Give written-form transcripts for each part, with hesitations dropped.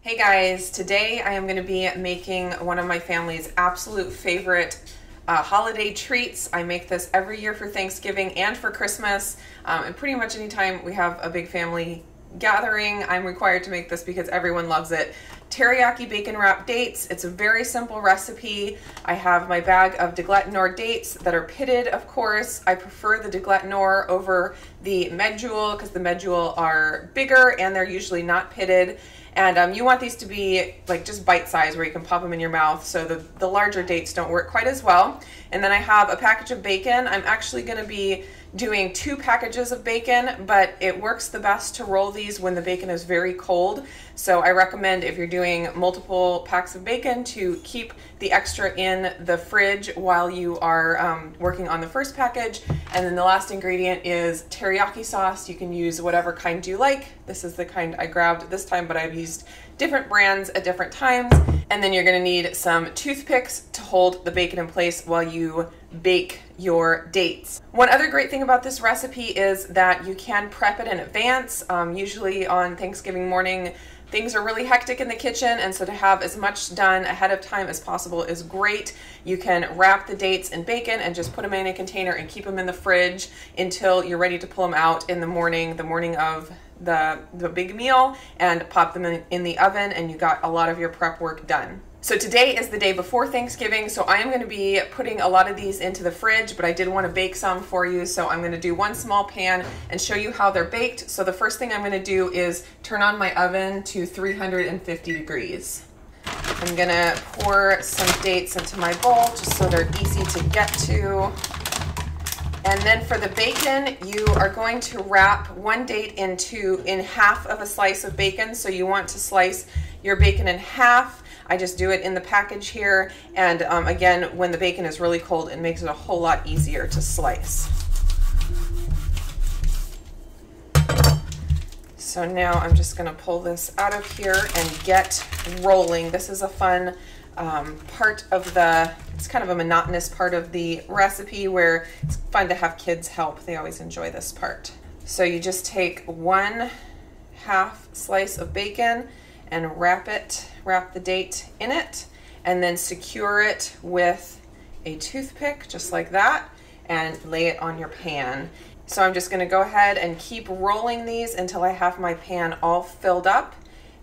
Hey guys, today I am going to be making one of my family's absolute favorite holiday treats. I make this every year for Thanksgiving and for Christmas, and pretty much anytime we have a big family gathering, I'm required to make this because everyone loves it. Teriyaki bacon wrapped dates. It's a very simple recipe. I have my bag of de Glettonor dates that are pitted, of course. I prefer the de Glettonor over the medjool because the medjool are bigger and they're usually not pitted. And you want these to be like just bite size where you can pop them in your mouth, so the larger dates don't work quite as well. And then I have a package of bacon. I'm actually going to be doing 2 packages of bacon, but it works the best to roll these when the bacon is very cold. So I recommend, if you're doing multiple packs of bacon, to keep the extra in the fridge while you are working on the first package. And then the last ingredient is teriyaki sauce. You can use whatever kind you like. This is the kind I grabbed this time, but I've used different brands at different times. And then you're gonna need some toothpicks to hold the bacon in place while you bake your dates. One other great thing about this recipe is that you can prep it in advance. Usually on Thanksgiving morning, things are really hectic in the kitchen, and so to have as much done ahead of time as possible is great. You can wrap the dates in bacon and just put them in a container and keep them in the fridge until you're ready to pull them out in the morning of the big meal, and pop them in the oven, and you got a lot of your prep work done. So today is the day before Thanksgiving, so I am going to be putting a lot of these into the fridge, but I did want to bake some for you, so I'm going to do one small pan and show you how they're baked. So the first thing I'm going to do is turn on my oven to 350 degrees. I'm going to pour some dates into my bowl just so they're easy to get to. And then for the bacon, you are going to wrap one date in half of a slice of bacon. So you want to slice your bacon in half. I just do it in the package here. And again, when the bacon is really cold, it makes it a whole lot easier to slice. So now I'm just gonna pull this out of here and get rolling. This is a fun part of it's kind of a monotonous part of the recipe where it's fun to have kids help. They always enjoy this part. So you just take 1/2 slice of bacon and wrap the date in it, and then secure it with a toothpick just like that and lay it on your pan. So I'm just going to go ahead and keep rolling these until I have my pan all filled up,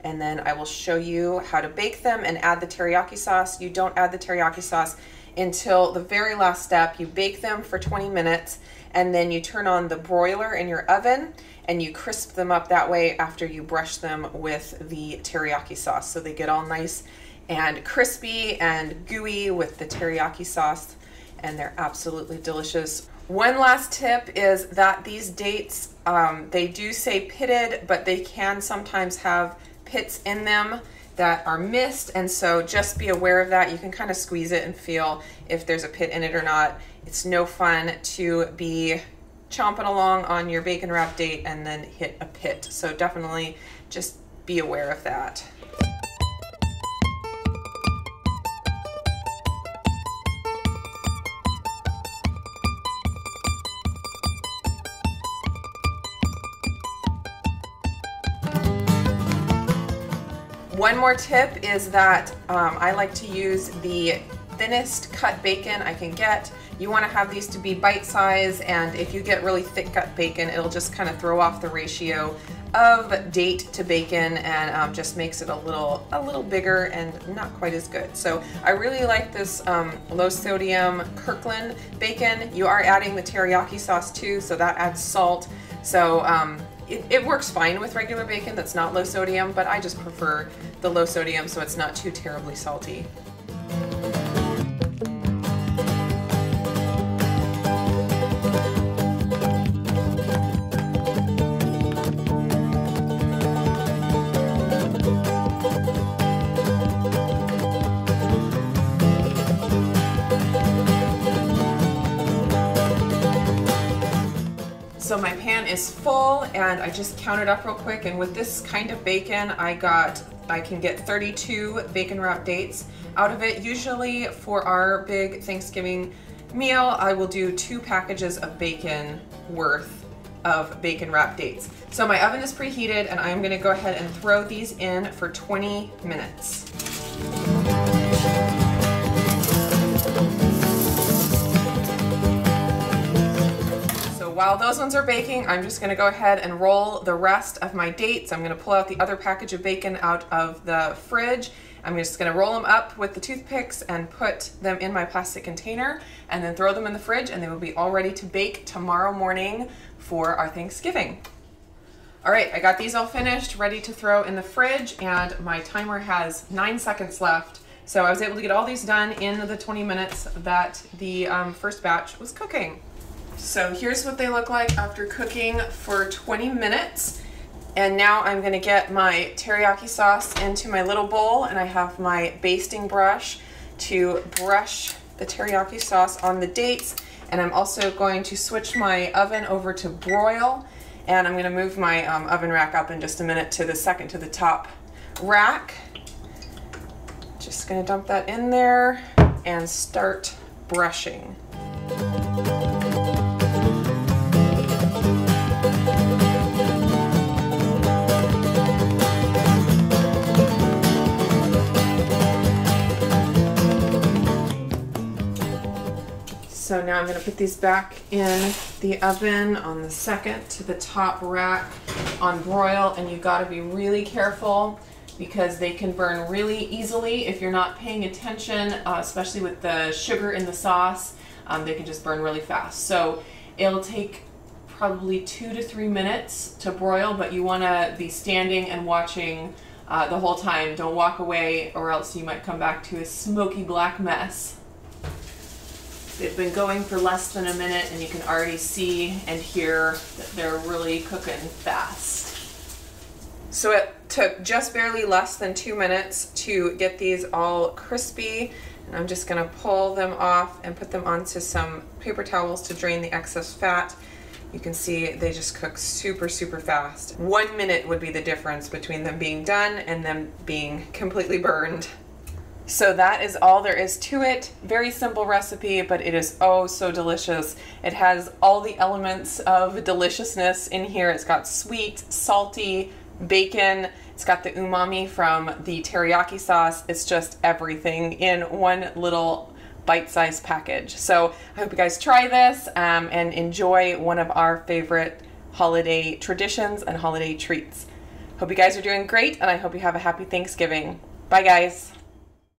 and then I will show you how to bake them and add the teriyaki sauce. You don't add the teriyaki sauce until the very last step. You bake them for 20 minutes, and then you turn on the broiler in your oven and you crisp them up that way after you brush them with the teriyaki sauce. So they get all nice and crispy and gooey with the teriyaki sauce, and they're absolutely delicious. One last tip is that these dates, they do say pitted, but they can sometimes have pits in them that are missed, and so just be aware of that. You can kind of squeeze it and feel if there's a pit in it or not. It's no fun to be chomping along on your bacon wrap date and then hit a pit. So definitely just be aware of that. One more tip is that I like to use the thinnest cut bacon I can get. You want to have these to be bite size, and if you get really thick cut bacon, it'll just kind of throw off the ratio of date to bacon, and just makes it a little bigger and not quite as good. So I really like this low sodium Kirkland bacon. You are adding the teriyaki sauce too, so that adds salt. So it works fine with regular bacon that's not low sodium, but I just prefer the low sodium so it's not too terribly salty. So my pan is full, and I just counted up real quick, and with this kind of bacon I can get 32 bacon wrapped dates out of it. Usually for our big Thanksgiving meal I will do 2 packages of bacon worth of bacon wrapped dates. So my oven is preheated and I'm gonna go ahead and throw these in for 20 minutes. So while those ones are baking, I'm just gonna go ahead and roll the rest of my dates. I'm gonna pull out the other package of bacon out of the fridge. I'm just gonna roll them up with the toothpicks and put them in my plastic container and then throw them in the fridge, and they will be all ready to bake tomorrow morning for our Thanksgiving. All right, I got these all finished, ready to throw in the fridge, and my timer has 9 seconds left. So I was able to get all these done in the 20 minutes that the first batch was cooking. So here's what they look like after cooking for 20 minutes. And now I'm gonna get my teriyaki sauce into my little bowl, and I have my basting brush to brush the teriyaki sauce on the dates. And I'm also going to switch my oven over to broil, and I'm gonna move my oven rack up in just a minute to the second to the top rack. Just gonna dump that in there and start brushing. So now I'm going to put these back in the oven on the second to the top rack on broil, and you've got to be really careful because they can burn really easily if you're not paying attention, especially with the sugar in the sauce. They can just burn really fast. So it'll take probably 2 to 3 minutes to broil, but you want to be standing and watching the whole time. Don't walk away, or else you might come back to a smoky black mess. They've been going for less than a minute, and you can already see and hear that they're really cooking fast. So it took just barely less than 2 minutes to get these all crispy, and I'm just gonna pull them off and put them onto some paper towels to drain the excess fat. You can see they just cook super, super fast. 1 minute would be the difference between them being done and them being completely burned. So that is all there is to it. Very simple recipe, but it is oh so delicious. It has all the elements of deliciousness in here. It's got sweet, salty, bacon. It's got the umami from the teriyaki sauce. It's just everything in one little bite-sized package. So I hope you guys try this and enjoy one of our favorite holiday traditions and holiday treats. Hope you guys are doing great, and I hope you have a happy Thanksgiving. Bye guys.